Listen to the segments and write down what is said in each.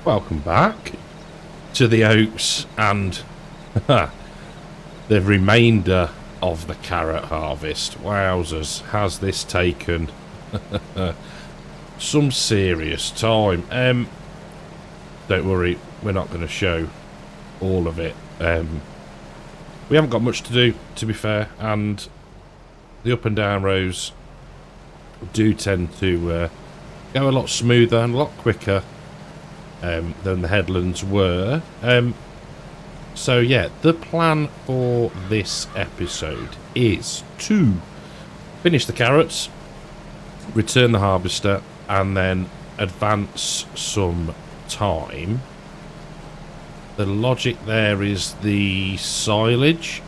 Welcome back to the oats and the remainder of the carrot harvest. Wowzers, has this taken some serious time. Don't worry, we're not going to show all of it. We haven't got much to do, to be fair, and the up and down rows do tend to go a lot smoother and a lot quicker than the headlands were. So yeah, the plan for this episode is to finish the carrots, return the harvester, and then advance some time. The logic there is the silage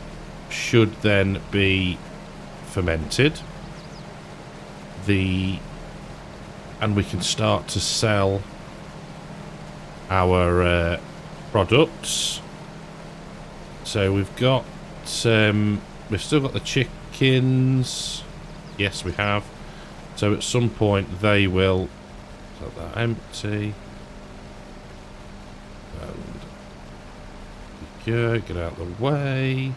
should then be fermented, and we can start to sell our products. So we've got we've still got the chickens. Yes, we have. So at some point they will let that empty and get out of the way.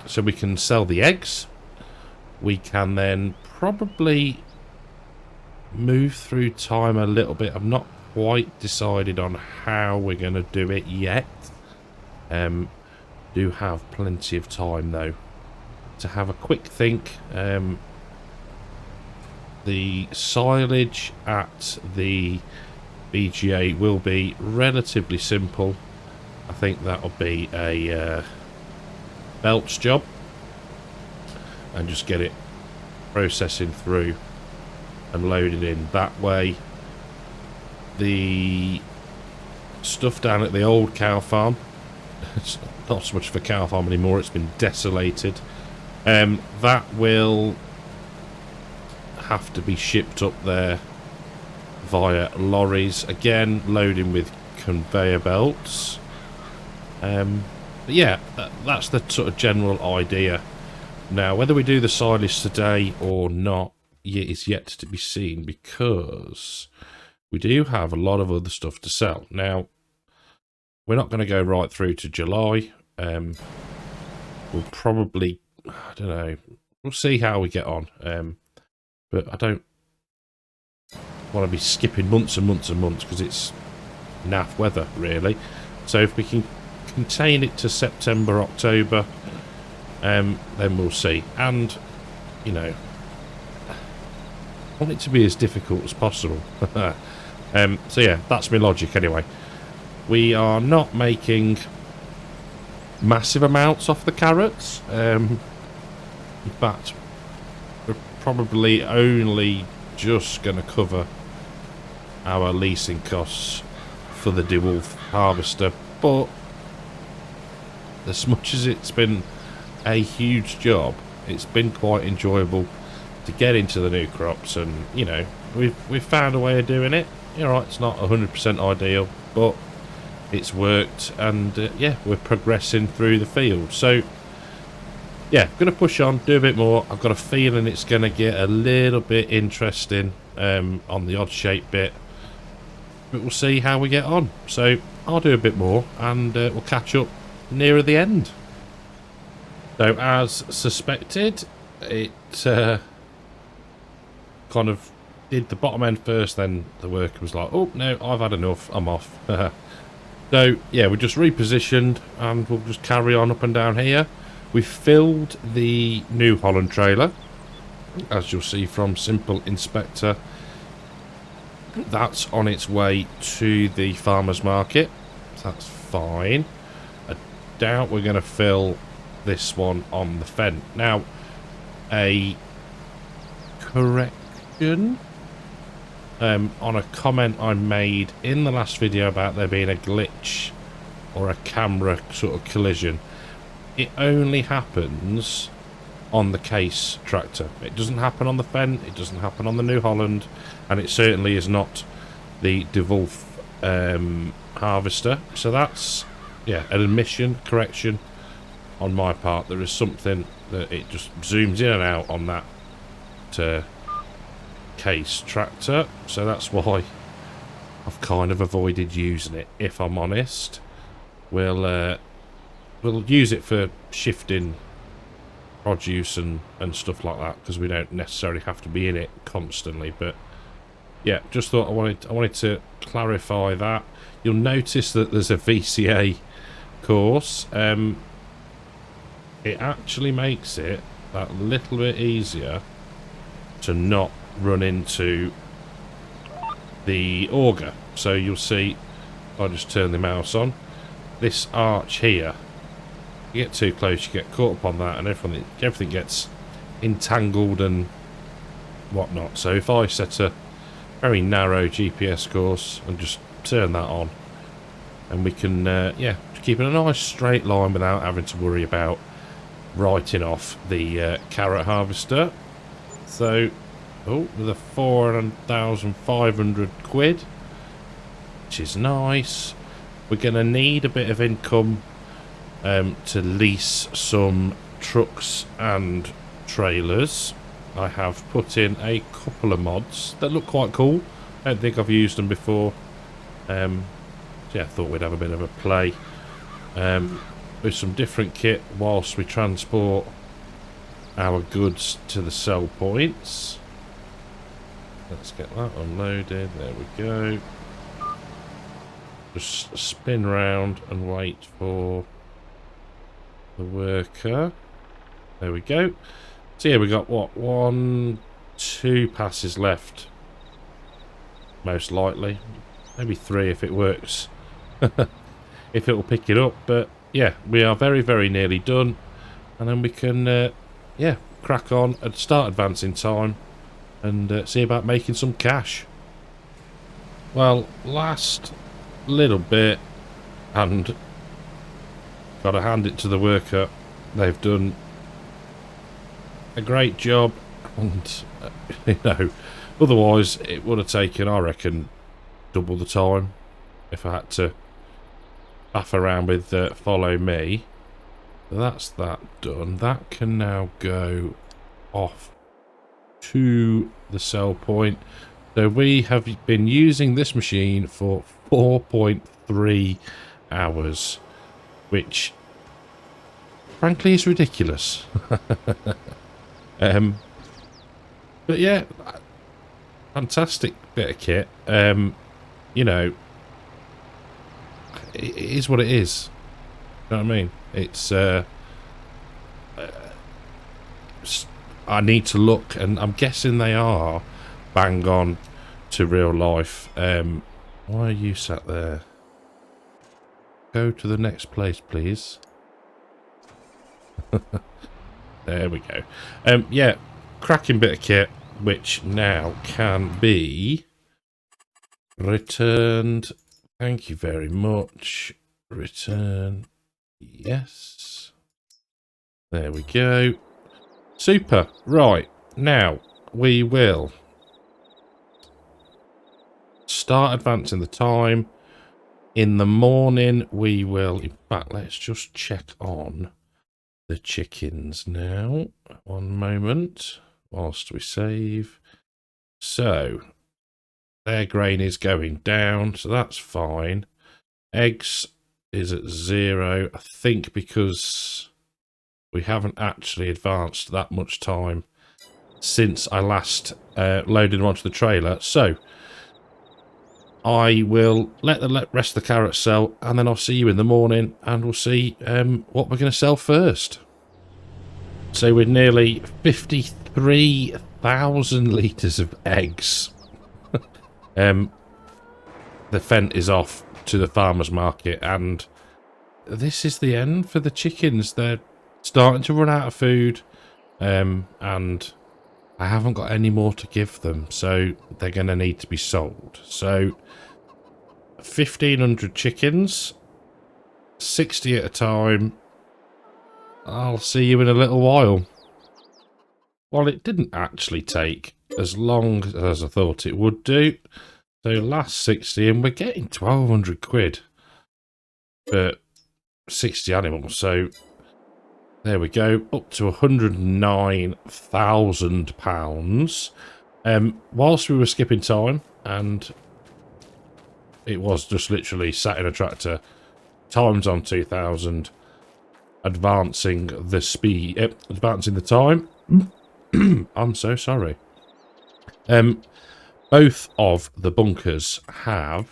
So we can sell the eggs. We can then probably move through time a little bit. I'm not quite decided on how we're going to do it yet. Do have plenty of time though to have a quick think. The silage at the BGA will be relatively simple. I think that'll be a belts job and just get it processing through and loaded in that way. The stuff down at the old cow farm, it's not so much of a cow farm anymore, it's been desolated. That will have to be shipped up there via lorries, again loading with conveyor belts. But yeah, that's the sort of general idea. Now whether we do the silage today or not is yet to be seen, because we do have a lot of other stuff to sell. Now we're not going to go right through to July. We'll probably, I don't know, we'll see how we get on. But I don't want to be skipping months and months and months because it's naff weather, really. So if we can contain it to September, October, then we'll see. And, you know, I want it to be as difficult as possible. So yeah, that's my logic anyway. We are not making massive amounts off the carrots. In fact, we're probably only just going to cover our leasing costs for the DeWolf harvester. But as much as it's been a huge job, it's been quite enjoyable to get into the new crops, and you know, we've found a way of doing it. You're right, it's not 100% ideal, but it's worked, and yeah, we're progressing through the field. So yeah, gonna push on, do a bit more. I've got a feeling it's gonna get a little bit interesting on the odd shape bit, but we'll see how we get on. So I'll do a bit more, and we'll catch up nearer the end. So as suspected, it kind of did the bottom end first, then the worker was like, oh no, I've had enough, I'm off. So yeah, we just repositioned and we'll just carry on up and down here. We filled the New Holland trailer, as you'll see from Simple Inspector. That's on its way to the farmer's market, so that's fine. I doubt we're going to fill this one on the Fen. Now, a correction on a comment I made in the last video about there being a glitch or a camera sort of collision. It only happens on the case tractor. It doesn't happen on the Fen, it doesn't happen on the New Holland, and it certainly is not the DeWolf harvester. So that's, yeah, an admission, correction on my part. There is something that it just zooms in and out on that case tractor, so that's why I've kind of avoided using it, if I'm honest. We'll use it for shifting produce and stuff like that, because we don't necessarily have to be in it constantly. But yeah, just thought I wanted to clarify that. You'll notice that there's a VCA course. It actually makes it that little bit easier to not run into the auger. So you'll see, if I just turn the mouse on, this arch here, you get too close, you get caught up on that, and everything gets entangled and whatnot. So if I set a very narrow GPS course and just turn that on, and we can yeah, keep it a nice straight line without having to worry about writing off the carrot harvester. So, oh, with a 4,500 quid, which is nice. We're going to need a bit of income to lease some trucks and trailers. I have put in a couple of mods that look quite cool. I don't think I've used them before. So yeah, I thought we'd have a bit of a play with some different kit whilst we transport our goods to the sell points. Let's get that unloaded. There we go. Just spin round and wait for the worker. There we go. So yeah, we got what, 2 passes left, most likely, maybe 3 if it works. If it will pick it up. But yeah, we are very, very nearly done, and then we can yeah, crack on and start advancing time and see about making some cash. Well, last little bit, and gotta hand it to the worker, they've done a great job. And you know, otherwise it would have taken, I reckon, double the time if I had to faff around with follow me. That's that done. That can now go off to the sell point. So we have been using this machine for 4.3 hours, which frankly is ridiculous. But yeah, fantastic bit of kit. You know, it is what it is. You know what I mean? It's I need to look, and I'm guessing they are bang on to real life. Why are you sat there? Go to the next place, please. There we go. Yeah, cracking bit of kit, which now can be returned. Thank you very much. Return. Yes. There we go. Super. Right. Now, we will start advancing the time. In the morning, we will... In fact, let's just check on the chickens now. One moment. Whilst we save. So, their grain is going down, so that's fine. Eggs is at 0, I think, because we haven't actually advanced that much time since I last loaded them onto the trailer. So I will let the rest of the carrots sell, and then I'll see you in the morning, and we'll see what we're going to sell first. So with nearly 53,000 litres of eggs, the fent is off to the farmer's market, and this is the end for the chickens. They're starting to run out of food, and I haven't got any more to give them, so they're going to need to be sold. So 1,500 chickens, 60 at a time. I'll see you in a little while. Well, it didn't actually take as long as I thought it would do. So last 60, and we're getting 1,200 quid for 60 animals. So there we go, up to £109,000. Whilst we were skipping time and it was just literally sat in a tractor, times on 2000, advancing the speed, advancing the time. I'm so sorry. Both of the bunkers have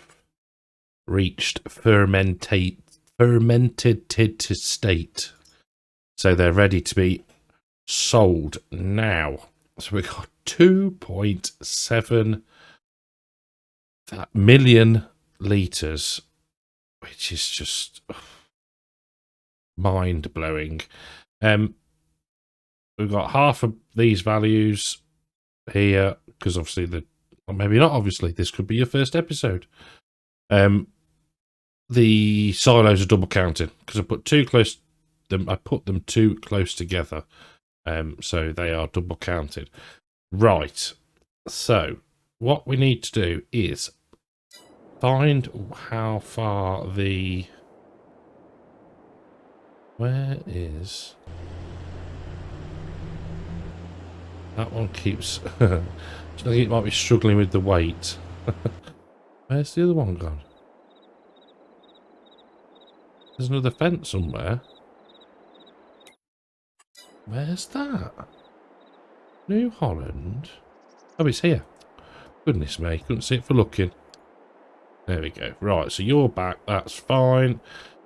reached fermented state, so they're ready to be sold now. So we've got 2.7 million litres, which is just mind-blowing. We've got half of these values here, because obviously or maybe not obviously, this could be your first episode. The silos are double counted, because I put them too close together. So they are double counted. Right. So what we need to do is find how far where is that one? Keeps I think it might be struggling with the weight. Where's the other one gone? There's another fence somewhere. Where's that? New Holland? Oh, it's here. Goodness me, couldn't see it for looking. There we go. Right, so you're back. That's fine.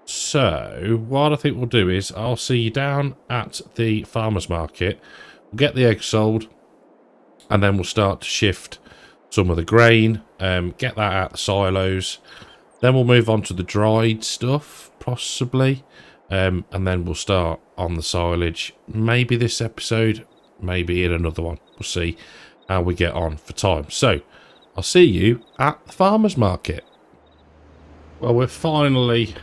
So, what I think we'll do is I'll see you down at the farmer's market. We'll get the eggs sold, and then we'll start to shift some of the grain, get that out the silos. Then we'll move on to the dried stuff, possibly. And then we'll start on the silage. Maybe this episode, maybe in another one. We'll see how we get on for time. So, I'll see you at the farmer's market. Well, we're finally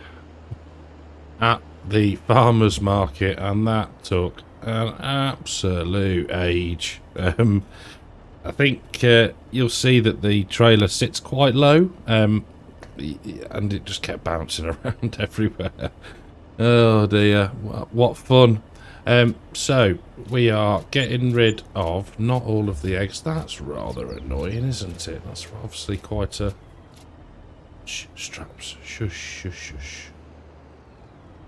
at the farmer's market, and that took an absolute age. I think you'll see that the trailer sits quite low, and it just kept bouncing around everywhere. Oh dear, what fun. So we are getting rid of not all of the eggs. That's rather annoying, isn't it? That's obviously quite a... Shh, straps. Shush, shush, shush.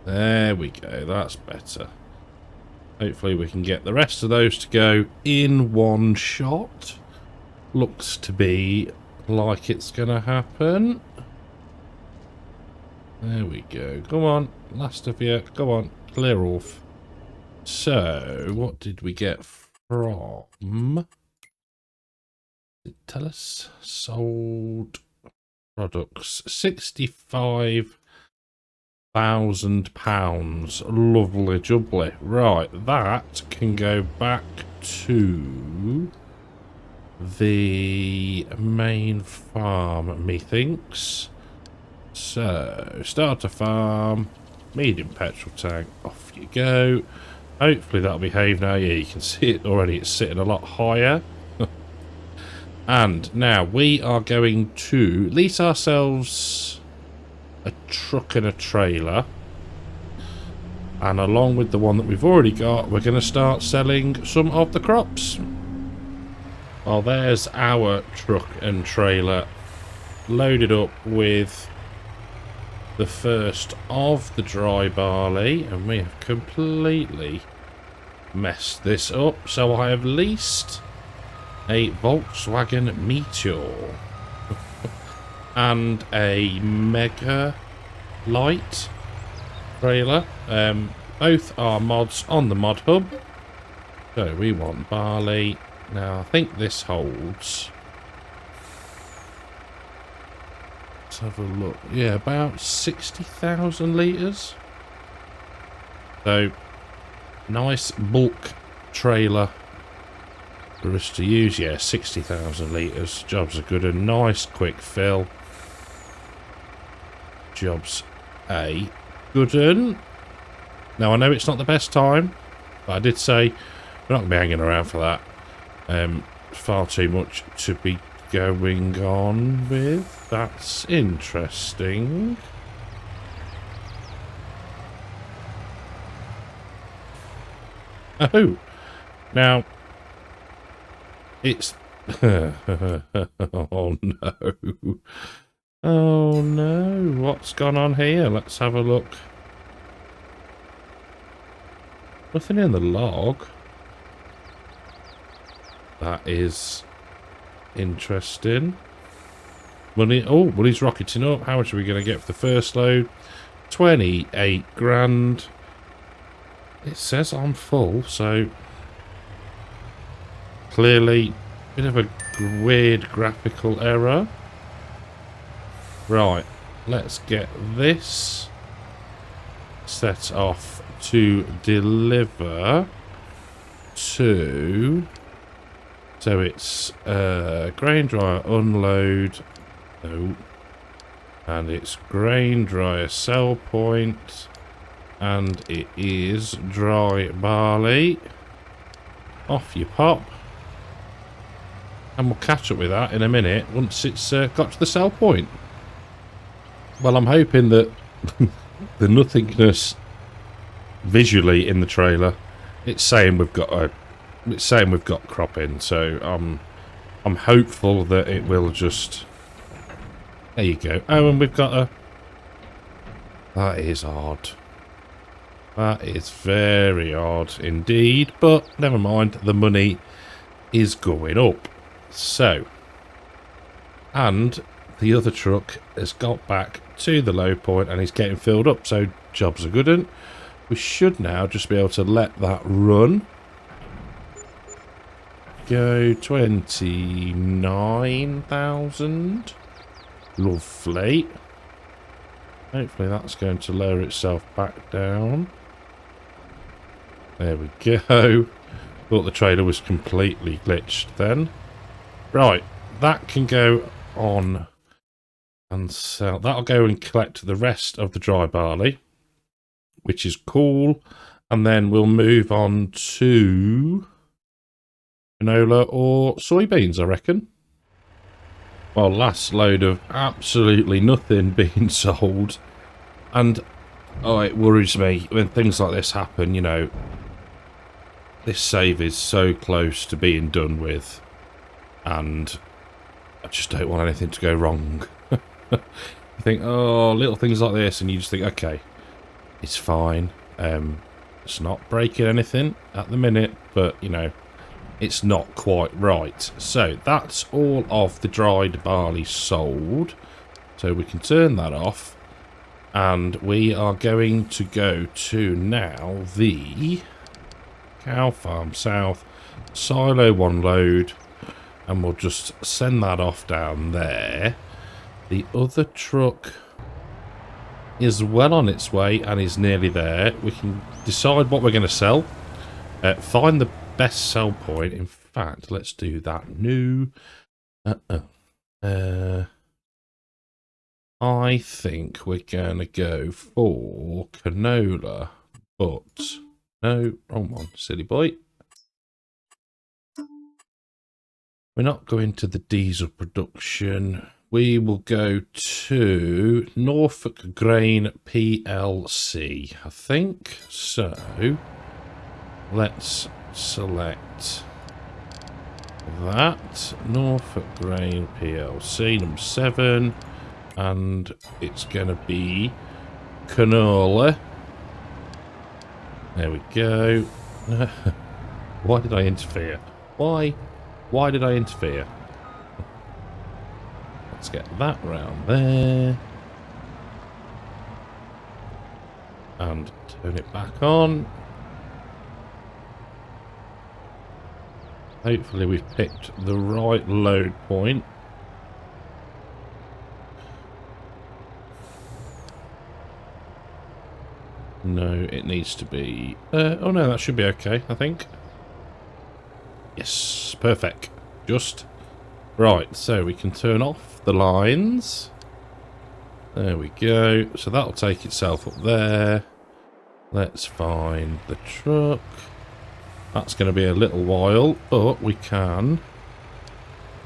There we go, that's better. Hopefully we can get the rest of those to go in one shot. Looks to be like it's going to happen. There we go. Come on, last of you. Come on, clear off. So, what did we get from... Did it tell us? Sold products. £65,000. Lovely jubbly. Right, that can go back to the main farm, methinks. So, start a farm, medium petrol tank, off you go. Hopefully that'll behave now. Yeah, you can see it already, it's sitting a lot higher. And now we are going to lease ourselves a truck and a trailer. And along with the one that we've already got, we're going to start selling some of the crops. Well, there's our truck and trailer loaded up with the first of the dry barley, and we have completely messed this up. So I have leased a Volkswagen Meteor and a Mega Light trailer. Both are mods on the mod hub. So we want barley. Now I think this holds... Let's have a look. Yeah, about 60,000 litres. So, nice bulk trailer for us to use. Yeah, 60,000 litres. Job's a good and nice quick fill. Job's a good un. Now, I know it's not the best time, but I did say we're not going to be hanging around for that. Far too much to be going on with. That's interesting. Oh, now it's oh no, Oh no, what's gone on here? Let's have a look. Nothing in the log. That is interesting. Money. Oh, money's rocketing up. How much are we going to get for the first load? 28 grand. It says I'm full, so clearly bit of a weird graphical error. Right, let's get this set off to deliver to... So it's grain dryer unload. No. And it's grain dryer sell point. And it is dry barley. Off you pop. And we'll catch up with that in a minute once it's got to the sell point. Well, I'm hoping that the nothingness visually in the trailer, it's saying we've got crop in, so I'm hopeful that it will just... There you go. Oh, and we've got a... That is odd. That is very odd indeed, but never mind, the money is going up. So, and the other truck has got back to the low point and is getting filled up, so jobs are good. And we should now just be able to let that run. Go 29,000. Lovely. Hopefully that's going to lower itself back down. There we go. Thought the trailer was completely glitched then. Right, that can go on and sell. That'll go and collect the rest of the dry barley, which is cool. And then we'll move on to canola or soybeans, I reckon. Well, last load of absolutely nothing being sold. And, oh, it worries me when things like this happen, you know. This save is so close to being done with. And I just don't want anything to go wrong. You think, oh, little things like this, and you just think, okay, it's fine. It's not breaking anything at the minute, but, you know, it's not quite right. So that's all of the dried barley sold. So we can turn that off. And we are going to go to now the Cow Farm South Silo 1 load. And we'll just send that off down there. The other truck is well on its way and is nearly there. We can decide what we're going to sell. Find the best sell point. In fact, let's do that. New. I think we're going to go for canola. But, no, wrong one, silly boy. We're not going to the diesel production. We will go to Norfolk Grain PLC, I think. So, let's select that. Norfolk Grain PLC, number 7. And it's going to be canola. There we go. Why did I interfere? Why did I interfere? Let's get that round there. And turn it back on. Hopefully we've picked the right load point. No, it needs to be... oh no, that should be okay, I think. Yes, perfect. Just... Right, so we can turn off the lines. There we go. So that'll take itself up there. Let's find the truck. That's going to be a little while, but we can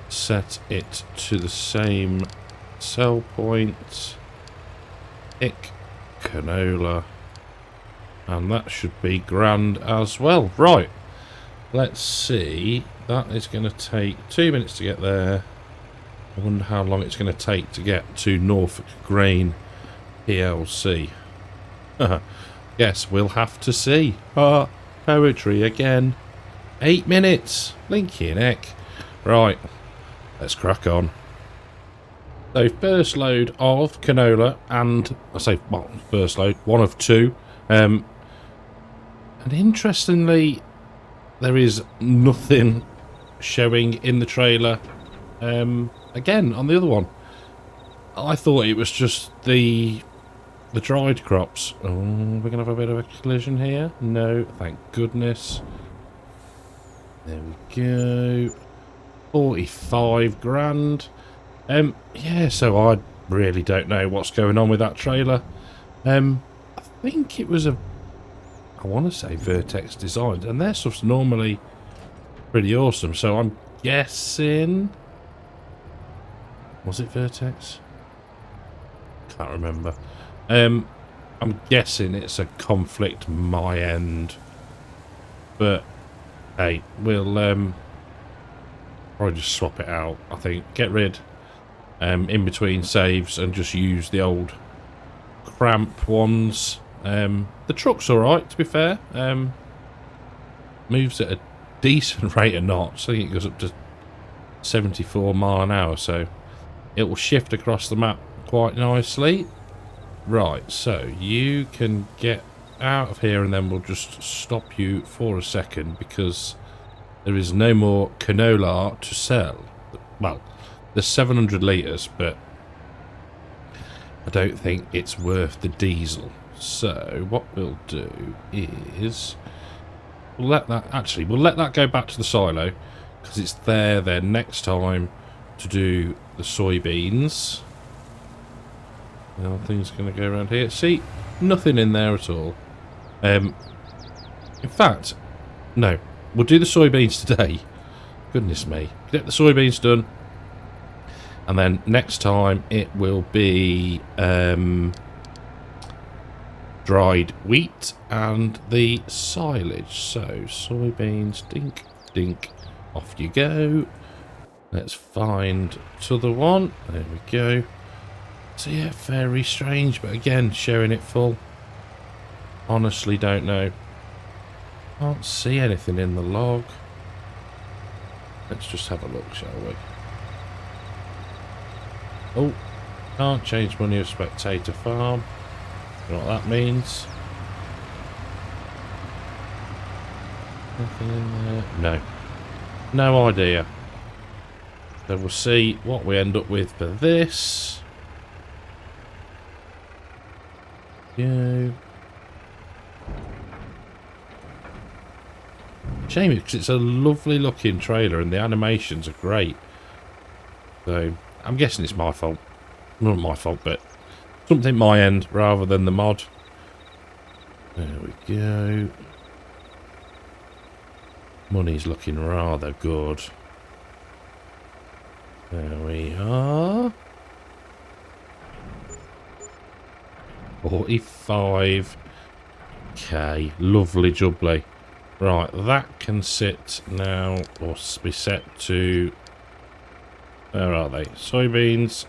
set it to the same sell point. Pick canola. And that should be grand as well. Right. Let's see. That is going to take 2 minutes to get there. I wonder how long it's going to take to get to Norfolk Grain PLC. Yes, we'll have to see. Poetry again. 8 minutes. Linky neck. Right, let's crack on. So first load of canola, and I say, well, first load, one of two. And interestingly, there is nothing showing in the trailer. Again, on the other one, I thought it was just the dried crops. Oh, we're gonna have a bit of a collision here. No, thank goodness. There we go. 45 grand. Yeah, so I really don't know what's going on with that trailer. I think it was I want to say Vertex designed, and their stuff's normally pretty awesome, so I'm guessing... Was it Vertex? Can't remember. I'm guessing it's a conflict my end, but hey, we'll probably just swap it out. I think get rid in between saves and just use the old cramp ones. The truck's alright, to be fair. Moves at a decent rate of knots. I think it goes up to 74 mile an hour, so it will shift across the map quite nicely. Right, so you can get out of here, and then we'll just stop you for a second because there is no more canola to sell. Well, there's 700 litres, but I don't think it's worth the diesel. So what we'll do is we'll let that go back to the silo because it's there then next time to do the soybeans. Now things going to go around here. See, nothing in there at all. In fact, no, we'll do the soybeans today. Goodness me, get the soybeans done, and then next time it will be dried wheat and the silage. So soybeans, dink dink, off you go. Let's find t'other one. There we go. So yeah, very strange, but again, showing it full. Honestly don't know. Can't see anything in the log. Let's just have a look, shall we? Oh, can't change money of spectator farm. You know what that means? Nothing in there. No. No idea. So we'll see what we end up with for this. Go. Shame because it's a lovely looking trailer and the animations are great. So I'm guessing it's my fault. Not my fault, but something my end rather than the mod. There we go. Money's looking rather good. There we are. 45k. Lovely jubbly. Right, that can sit now, or be set to... Where are they? Soybeans.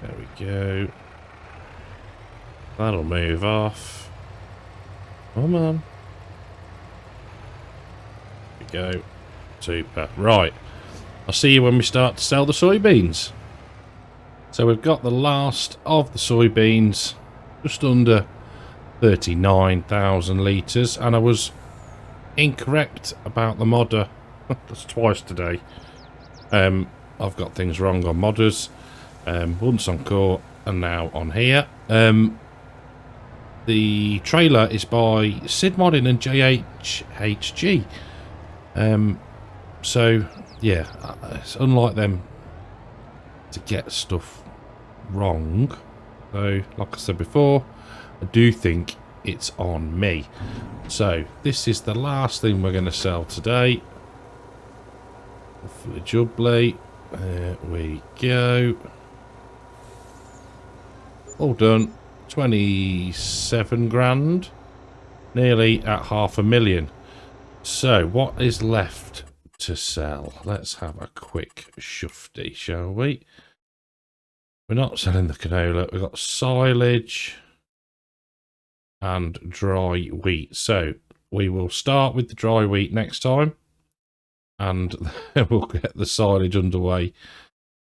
There we go. That'll move off. Come on. There we go. Super. Right. I'll see you when we start to sell the soybeans. So we've got the last of the soybeans, just under 39,000 litres, and I was incorrect about the modder. That's twice today. I've got things wrong on modders. Once on core and now on here. The trailer is by Sid Modding and JHHG. So yeah, it's unlike them to get stuff wrong. So like I said before, I do think it's on me. So this is the last thing we're going to sell today. Hopefully jubbly. There we go. All done. 27 grand. Nearly at 500,000. So what is left to sell. Let's have a quick shufty, shall we? We're not selling the canola. We've got silage and dry wheat. So we will start with the dry wheat next time, and then we'll get the silage underway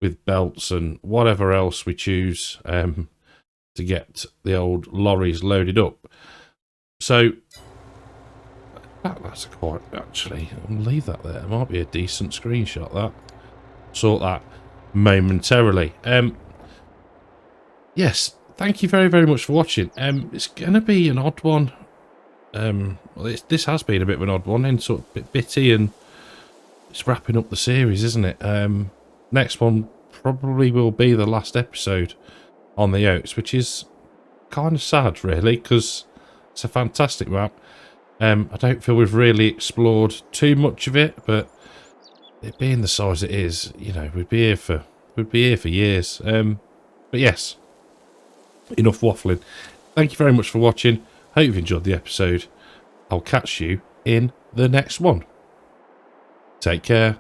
with belts and whatever else we choose to get the old lorries loaded up. So that's quite, actually, I'll leave that there. It might be a decent screenshot, that. Sort that momentarily. Yes, thank you very, very much for watching. It's going to be an odd one. This has been a bit of an odd one, and sort of a bit bitty, and it's wrapping up the series, isn't it? Next one probably will be the last episode on the oats, which is kind of sad, really, because it's a fantastic map. I don't feel we've really explored too much of it, but it being the size it is, you know, we'd be here for years. But yes, enough waffling. Thank you very much for watching. Hope you've enjoyed the episode. I'll catch you in the next one. Take care.